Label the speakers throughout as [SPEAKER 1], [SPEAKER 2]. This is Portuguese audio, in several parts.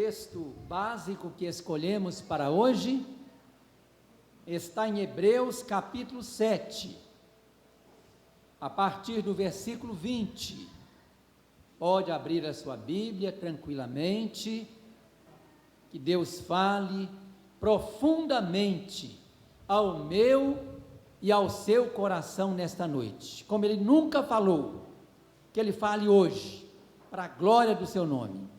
[SPEAKER 1] texto básico que escolhemos para hoje está em Hebreus capítulo 7, a partir do versículo 20. Pode abrir a sua Bíblia tranquilamente, que Deus fale profundamente ao meu e ao seu coração nesta noite, como Ele nunca falou, que Ele fale hoje, para a glória do seu nome.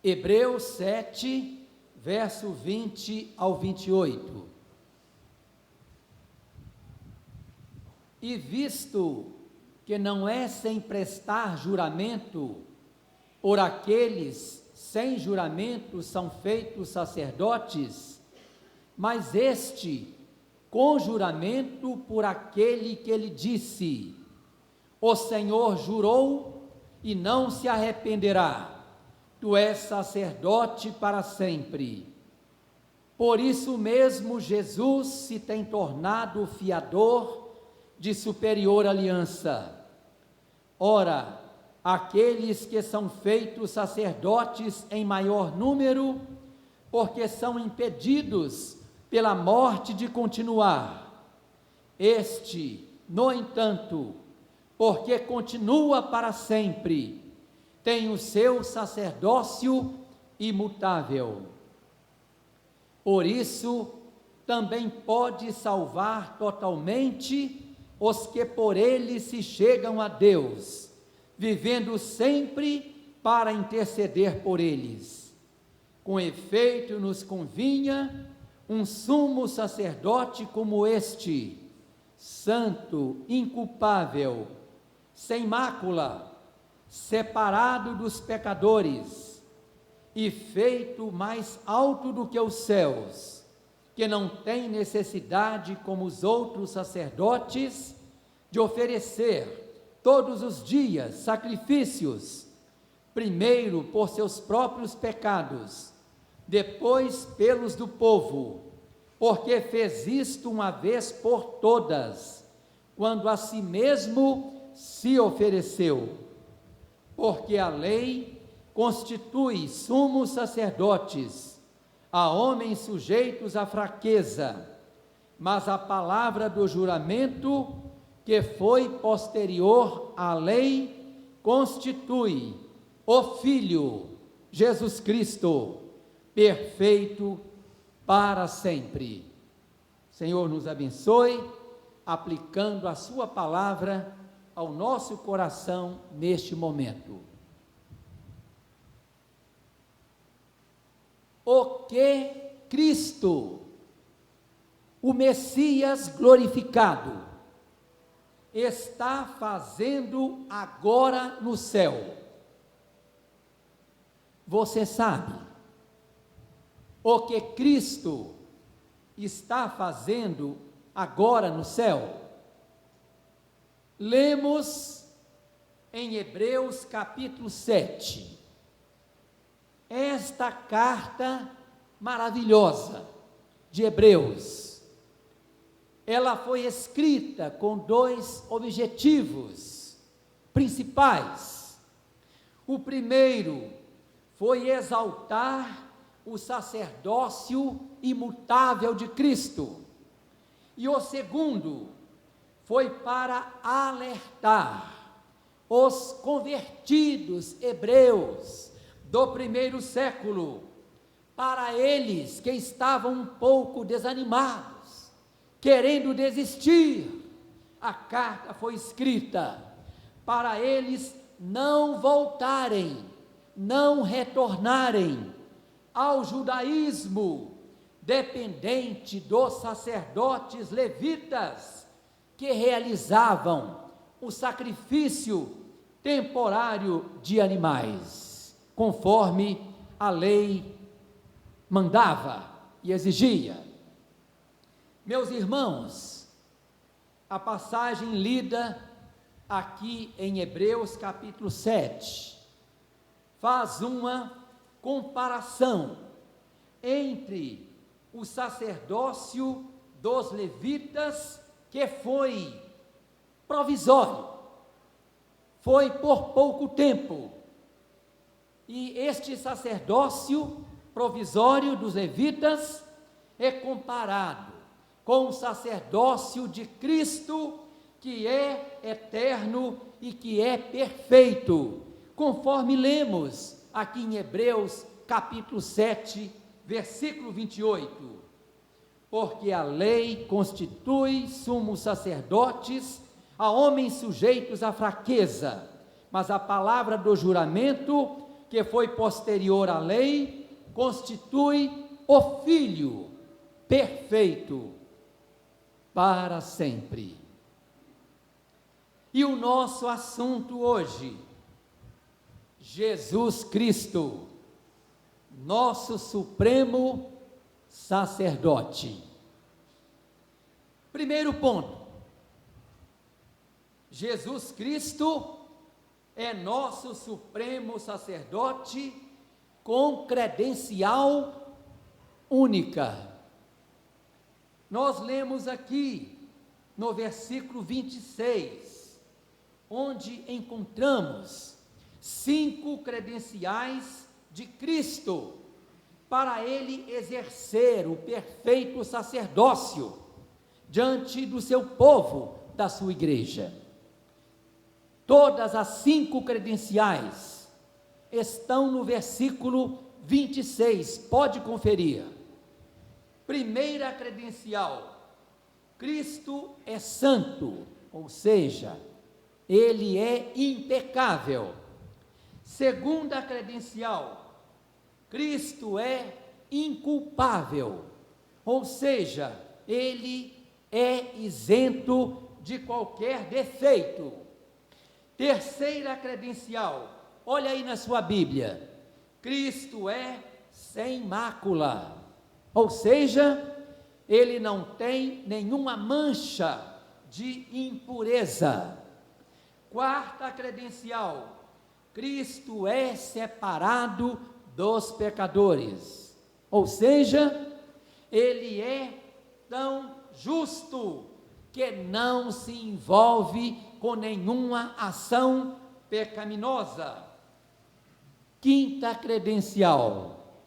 [SPEAKER 1] Hebreus 7, verso 20 ao 28. E visto que não é sem prestar juramento, por aqueles sem juramento são feitos sacerdotes, mas este com juramento por aquele que lhe disse: o Senhor jurou e não se arrependerá. Tu és sacerdote para sempre. Por isso mesmo Jesus se tem tornado fiador de superior aliança. Ora, aqueles que são feitos sacerdotes em maior número, porque são impedidos pela morte de continuar. Este, no entanto, porque continua para sempre, tem o seu sacerdócio imutável. Por isso, também pode salvar totalmente os que por ele se chegam a Deus, vivendo sempre para interceder por eles. Com efeito, nos convinha um sumo sacerdote como este, santo, inculpável, sem mácula, separado dos pecadores e feito mais alto do que os céus, que não tem necessidade, como os outros sacerdotes, de oferecer todos os dias sacrifícios, primeiro por seus próprios pecados, depois pelos do povo, porque fez isto uma vez por todas, quando a si mesmo se ofereceu. Porque a lei constitui sumos sacerdotes a homens sujeitos à fraqueza, mas a palavra do juramento, que foi posterior à lei, constitui o Filho, Jesus Cristo, perfeito para sempre. Senhor, nos abençoe, aplicando a sua palavra ao nosso coração neste momento. O que Cristo, o Messias glorificado, está fazendo agora no céu? Você sabe o que Cristo está fazendo agora no céu? Lemos em Hebreus capítulo 7, esta carta maravilhosa de Hebreus. Ela foi escrita com dois objetivos principais. O primeiro foi exaltar o sacerdócio imutável de Cristo, e o segundo foi para alertar os convertidos hebreus do primeiro século, para eles que estavam um pouco desanimados, querendo desistir. A carta foi escrita para eles não voltarem, não retornarem ao judaísmo dependente dos sacerdotes levitas, que realizavam o sacrifício temporário de animais, conforme a lei mandava e exigia. Meus irmãos, a passagem lida aqui em Hebreus capítulo 7 faz uma comparação entre o sacerdócio dos levitas, que foi provisório, foi por pouco tempo, e este sacerdócio provisório dos levitas é comparado com o sacerdócio de Cristo, que é eterno e que é perfeito, conforme lemos aqui em Hebreus capítulo 7, versículo 28. Porque a lei constitui sumos sacerdotes a homens sujeitos à fraqueza, mas a palavra do juramento, que foi posterior à lei, constitui o Filho perfeito para sempre. E o nosso assunto hoje, Jesus Cristo, nosso supremo sacerdote. Primeiro ponto, Jesus Cristo é nosso supremo sacerdote com credencial única. Nós lemos aqui no versículo 26, onde encontramos 5 credenciais de Cristo para ele exercer o perfeito sacerdócio diante do seu povo, da sua igreja. Todas as 5 credenciais estão no versículo 26, pode conferir. Primeira credencial: Cristo é santo, ou seja, ele é impecável. Segunda credencial: Cristo é inculpável, ou seja, ele é isento de qualquer defeito. Terceira credencial, olha aí na sua Bíblia: Cristo é sem mácula, ou seja, ele não tem nenhuma mancha de impureza. Quarta credencial: Cristo é separado dos pecadores, ou seja, ele é tão justo que não se envolve com nenhuma ação pecaminosa. Quinta credencial: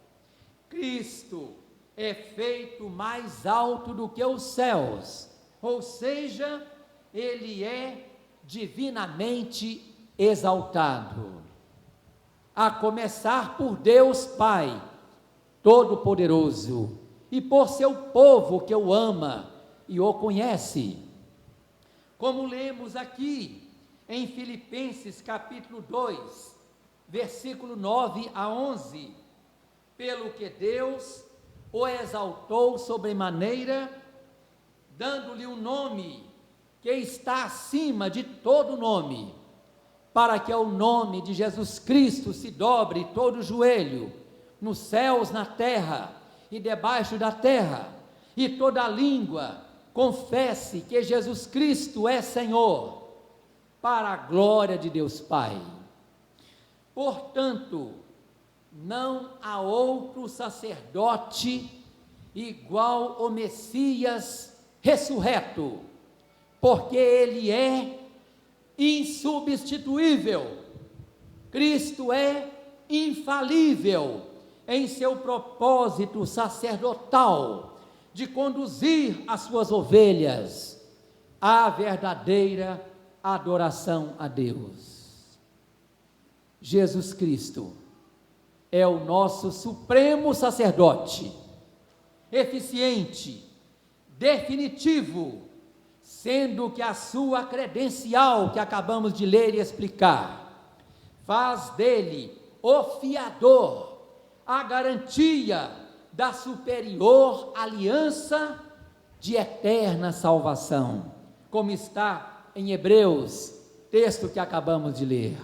[SPEAKER 1] Cristo é feito mais alto do que os céus, ou seja, ele é divinamente exaltado, a começar por Deus Pai Todo-Poderoso e por seu povo que o ama e o conhece. Como lemos aqui em Filipenses capítulo 2, versículo 9 a 11, pelo que Deus o exaltou sobremaneira, dando-lhe um nome que está acima de todo nome, para que ao nome de Jesus Cristo se dobre todo joelho, nos céus, na terra e debaixo da terra, e toda língua confesse que Jesus Cristo é Senhor, para a glória de Deus Pai. Portanto, não há outro sacerdote igual ao Messias ressurreto, porque ele é insubstituível. Cristo é infalível em seu propósito sacerdotal de conduzir as suas ovelhas à verdadeira adoração a Deus. Jesus Cristo é o nosso supremo sacerdote, eficiente, definitivo, sendo que a sua credencial, que acabamos de ler e explicar, faz dele o fiador, a garantia da superior aliança de eterna salvação, como está em Hebreus, texto que acabamos de ler.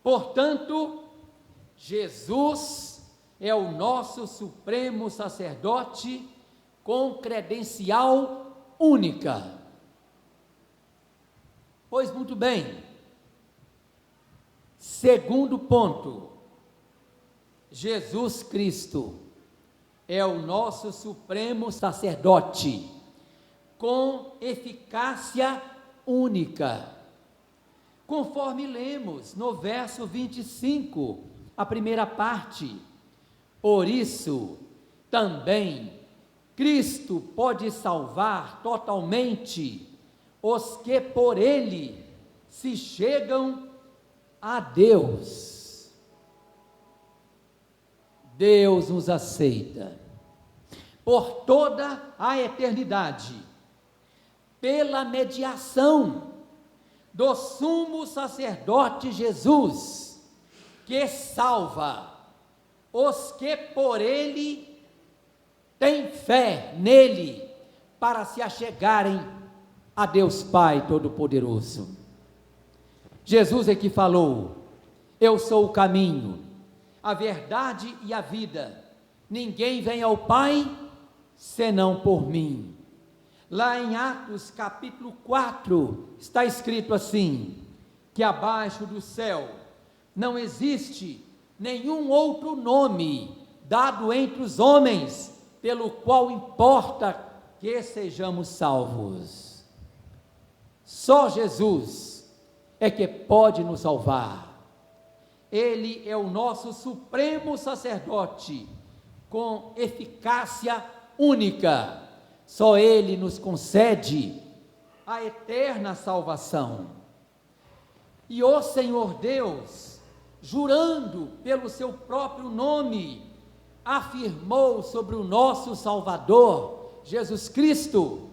[SPEAKER 1] Portanto, Jesus é o nosso supremo sacerdote com credencial única. Pois muito bem, segundo ponto, Jesus Cristo é o nosso supremo sacerdote com eficácia única. conforme lemos no verso 25, a primeira parte. Por isso, também, Cristo pode salvar totalmente os que por Ele se chegam a Deus. Deus nos aceita por toda a eternidade, pela mediação do sumo sacerdote Jesus, que salva os que por Ele têm fé nele, para se achegarem a Deus Pai Todo-Poderoso. Jesus é que falou: eu sou o caminho, a verdade e a vida, ninguém vem ao Pai senão por mim. Lá em Atos capítulo 4, está escrito assim, que abaixo do céu não existe nenhum outro nome dado entre os homens, pelo qual importa que sejamos salvos. Só Jesus é que pode nos salvar. Ele é o nosso supremo sacerdote, com eficácia única. Só Ele nos concede a eterna salvação. E o Senhor Deus, jurando pelo seu próprio nome, afirmou sobre o nosso Salvador, Jesus Cristo,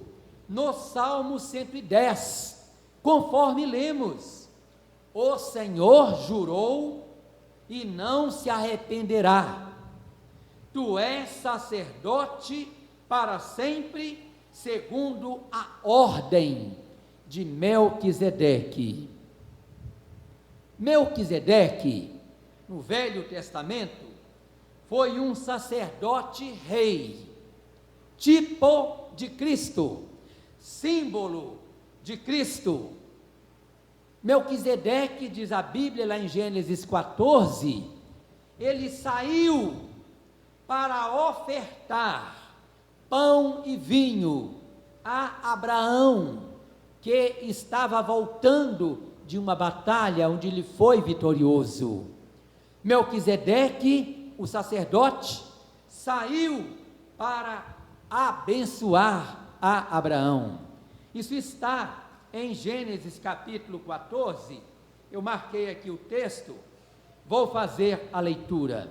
[SPEAKER 1] no Salmo 110, conforme lemos: o Senhor jurou e não se arrependerá. Tu és sacerdote para sempre, segundo a ordem de Melquisedeque. Melquisedeque, no Velho Testamento, foi um sacerdote rei, tipo de Cristo, símbolo de Cristo. Melquisedeque, diz a Bíblia lá em Gênesis 14, ele saiu para ofertar pão e vinho a Abraão, que estava voltando de uma batalha onde ele foi vitorioso. Melquisedeque, o sacerdote, saiu para abençoar a Abraão. Isso está em Gênesis capítulo 14, eu marquei aqui o texto, vou fazer a leitura.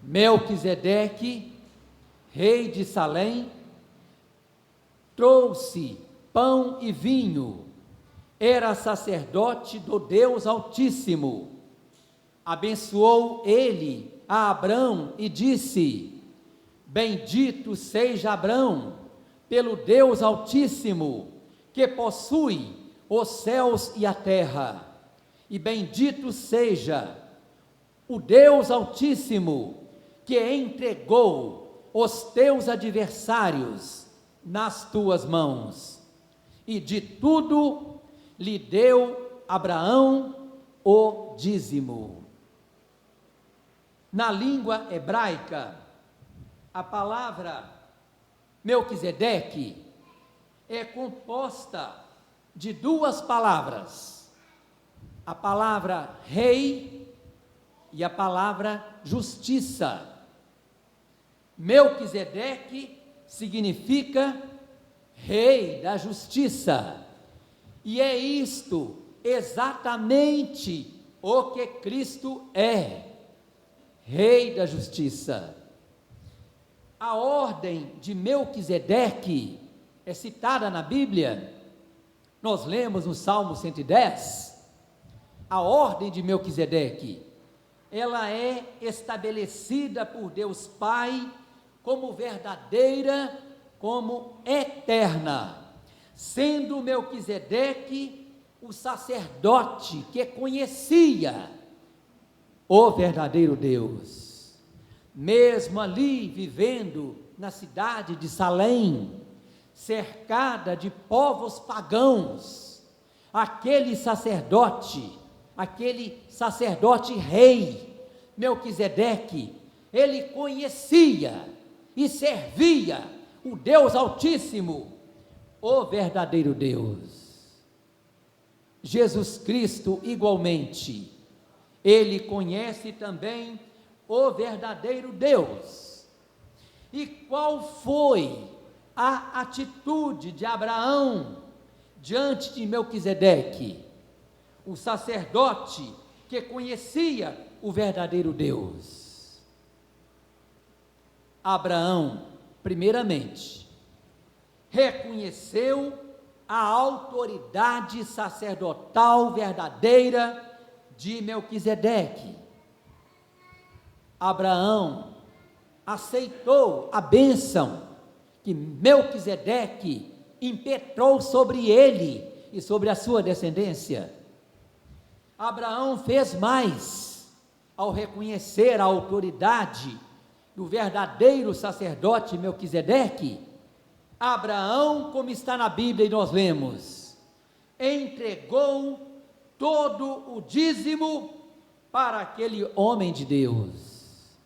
[SPEAKER 1] Melquisedeque, rei de Salém, trouxe pão e vinho, era sacerdote do Deus Altíssimo. Abençoou ele a Abrão e disse: bendito seja Abrão pelo Deus Altíssimo, que possui os céus e a terra, e bendito seja o Deus Altíssimo, que entregou os teus adversários nas tuas mãos, e de tudo lhe deu Abraão o dízimo. Na língua hebraica, a palavra Melquisedeque é composta de duas palavras, a palavra rei e a palavra justiça. Melquisedeque significa rei da justiça, e é isto exatamente o que Cristo é, rei da justiça. A ordem de Melquisedeque é citada na Bíblia, nós lemos no Salmo 110, a ordem de Melquisedeque, ela é estabelecida por Deus Pai como verdadeira, como eterna, sendo Melquisedeque o sacerdote que conhecia o verdadeiro Deus, mesmo ali vivendo na cidade de Salém, cercada de povos pagãos, aquele sacerdote rei, Melquisedeque, ele conhecia e servia o Deus Altíssimo, o verdadeiro Deus. Jesus Cristo, igualmente, ele conhece também o verdadeiro Deus. E qual foi a atitude de Abraão diante de Melquisedeque, o sacerdote que conhecia o verdadeiro Deus? Abraão, primeiramente, reconheceu a autoridade sacerdotal verdadeira de Melquisedeque. Abraão aceitou a bênção que Melquisedeque impetrou sobre ele e sobre a sua descendência. Abraão fez mais ao reconhecer a autoridade do verdadeiro sacerdote Melquisedeque. Abraão, como está na Bíblia e nós lemos, entregou todo o dízimo para aquele homem de Deus,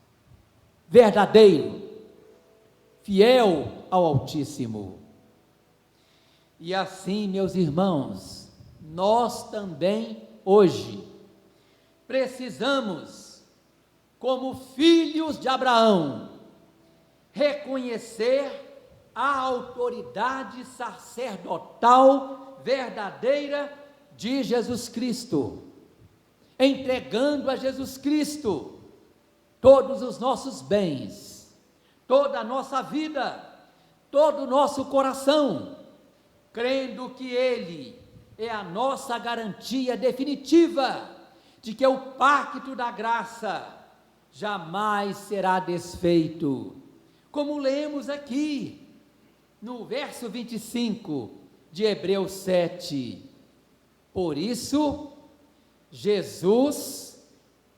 [SPEAKER 1] verdadeiro, fiel ao Altíssimo. E assim, meus irmãos, nós também hoje precisamos, como filhos de Abraão, reconhecer a autoridade sacerdotal verdadeira de Jesus Cristo, entregando a Jesus Cristo todos os nossos bens, toda a nossa vida, todo o nosso coração, crendo que Ele é a nossa garantia definitiva de que o pacto da graça jamais será desfeito. Como lemos aqui no verso 25 de Hebreus 7, por isso, Jesus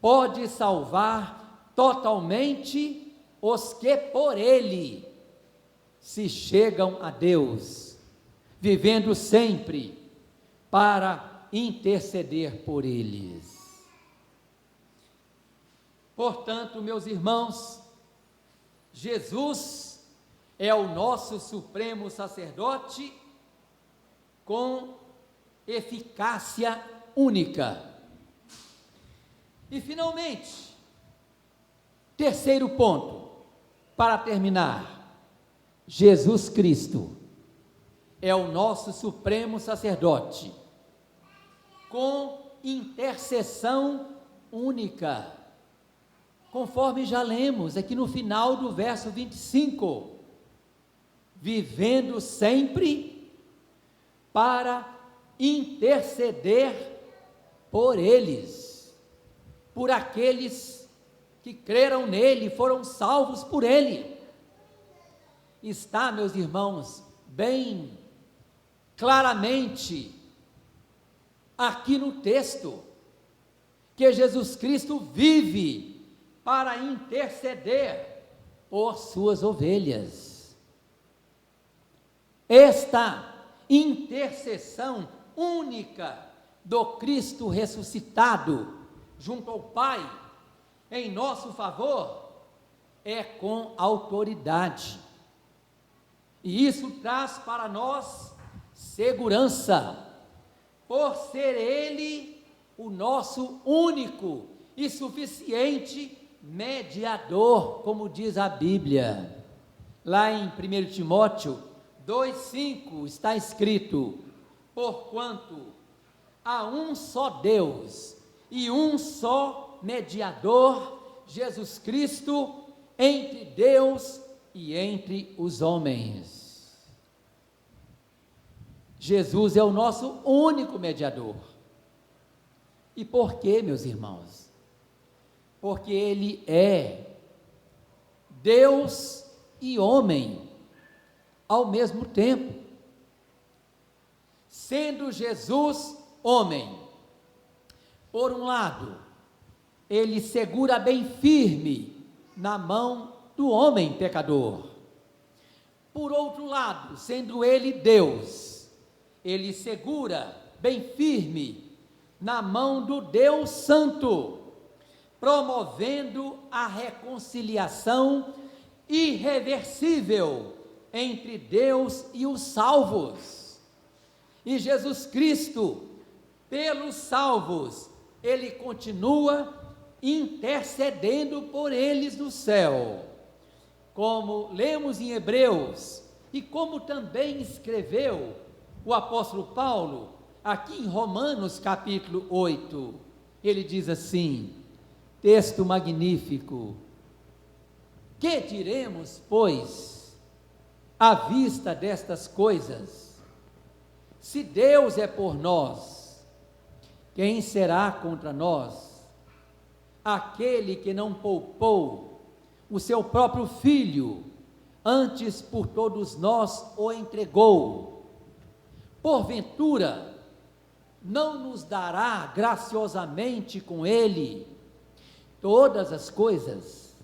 [SPEAKER 1] pode salvar totalmente os que por Ele se chegam a Deus, vivendo sempre para interceder por eles. Portanto, meus irmãos, Jesus é o nosso supremo sacerdote com eficácia única. E finalmente, terceiro ponto, para terminar, Jesus Cristo é o nosso supremo sacerdote com intercessão única, conforme já lemos aqui no final do verso 25, vivendo sempre para interceder por eles, por aqueles que creram nele, foram salvos por ele. Está, meus irmãos, bem claramente aqui no texto, que Jesus Cristo vive para interceder por suas ovelhas. Esta intercessão única do Cristo ressuscitado junto ao Pai em nosso favor é com autoridade, e isso traz para nós segurança, por ser Ele o nosso único e suficiente mediador, como diz a Bíblia. Lá em 1 Timóteo 2,5 está escrito: porquanto há um só Deus e um só mediador, Jesus Cristo, entre Deus e entre os homens. Jesus é o nosso único mediador. E por quê, meus irmãos? Porque Ele é Deus e homem ao mesmo tempo. Sendo Jesus homem, por um lado, Ele segura bem firme na mão do homem pecador. Por outro lado, sendo Ele Deus, Ele segura bem firme na mão do Deus Santo, promovendo a reconciliação irreversível entre Deus e os salvos. E Jesus Cristo pelos salvos, Ele continua intercedendo por eles no céu. Como lemos em Hebreus, e como também escreveu o apóstolo Paulo, aqui em Romanos capítulo 8, ele diz assim, texto magnífico: que diremos, pois, à vista destas coisas? Se Deus é por nós, quem será contra nós? Aquele que não poupou o seu próprio Filho, antes por todos nós o entregou, porventura não nos dará graciosamente com Ele todas as coisas?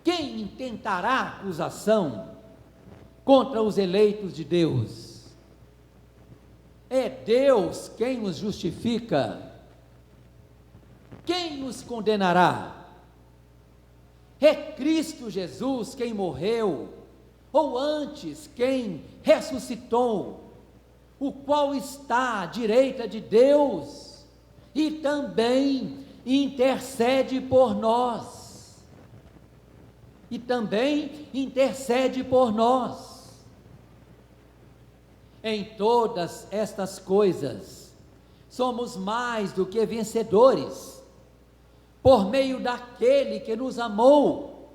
[SPEAKER 1] Quem intentará acusação contra os eleitos de Deus? É Deus quem os justifica. Quem nos condenará? É Cristo Jesus quem morreu, ou antes quem ressuscitou, o qual está à direita de Deus e também intercede por nós. E também intercede por nós. Em todas estas coisas, somos mais do que vencedores, por meio daquele que nos amou,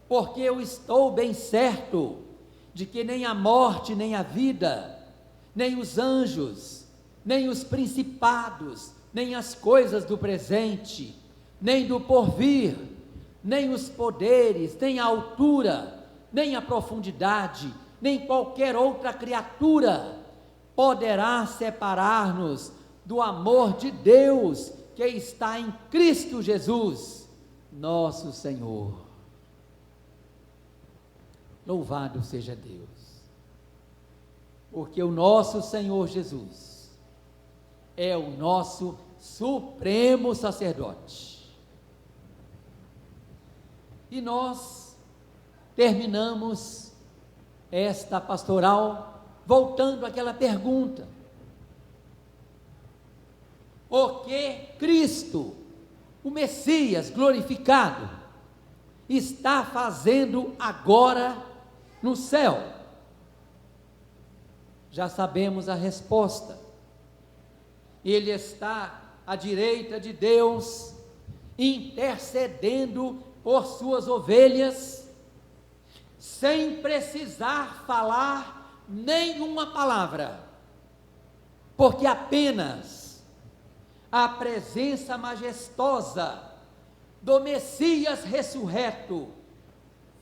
[SPEAKER 1] porque eu estou bem certo de que nem a morte, nem a vida, nem os anjos, nem os principados, nem as coisas do presente, nem do porvir, nem os poderes, nem a altura, nem a profundidade, nem qualquer outra criatura poderá separar-nos do amor de Deus que está em Cristo Jesus, nosso Senhor. Louvado seja Deus, porque o nosso Senhor Jesus é o nosso supremo sacerdote. E nós terminamos esta pastoral voltando àquela pergunta: o que Cristo, o Messias glorificado, está fazendo agora no céu? Já sabemos a resposta. Ele está à direita de Deus, intercedendo por suas ovelhas, sem precisar falar nenhuma palavra, porque apenas a presença majestosa do Messias ressurreto,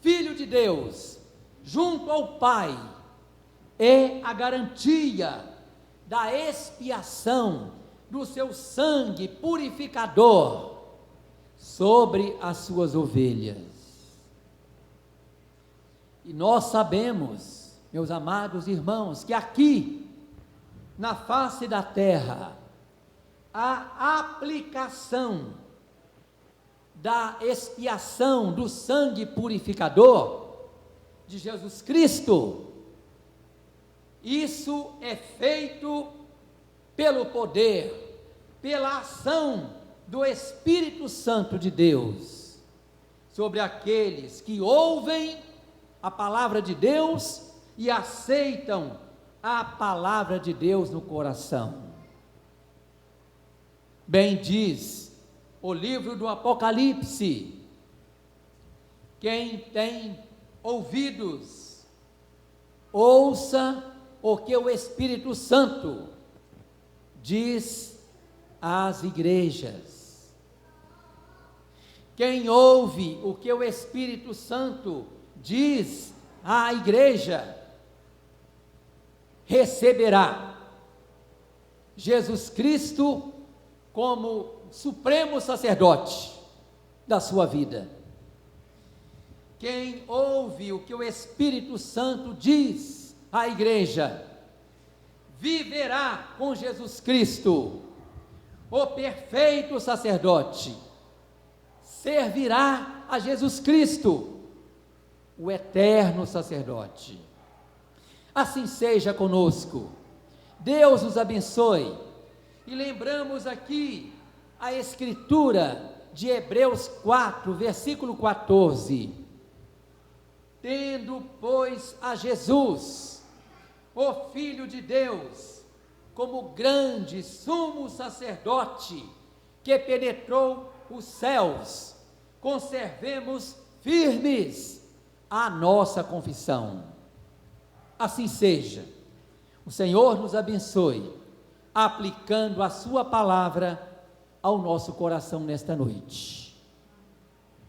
[SPEAKER 1] Filho de Deus, junto ao Pai, é a garantia da expiação do seu sangue purificador sobre as suas ovelhas. E nós sabemos, meus amados irmãos, que aqui, na face da terra, a aplicação da expiação do sangue purificador de Jesus Cristo, isso é feito pelo poder, pela ação do Espírito Santo de Deus, sobre aqueles que ouvem a palavra de Deus e aceitam a palavra de Deus no coração. Bem diz o livro do Apocalipse: quem tem ouvidos, ouça o que o Espírito Santo diz às igrejas. Quem ouve o que o Espírito Santo diz à igreja, receberá Jesus Cristo como supremo sacerdote da sua vida. Quem ouve o que o Espírito Santo diz à igreja, viverá com Jesus Cristo, o perfeito sacerdote, servirá a Jesus Cristo, o eterno sacerdote. Assim seja conosco, Deus nos abençoe. E lembramos aqui a escritura de Hebreus 4, versículo 14. Tendo, pois, a Jesus, o Filho de Deus, como grande sumo sacerdote, que penetrou os céus, conservemos firmes a nossa confissão. Assim seja. O Senhor nos abençoe, aplicando a sua palavra ao nosso coração nesta noite.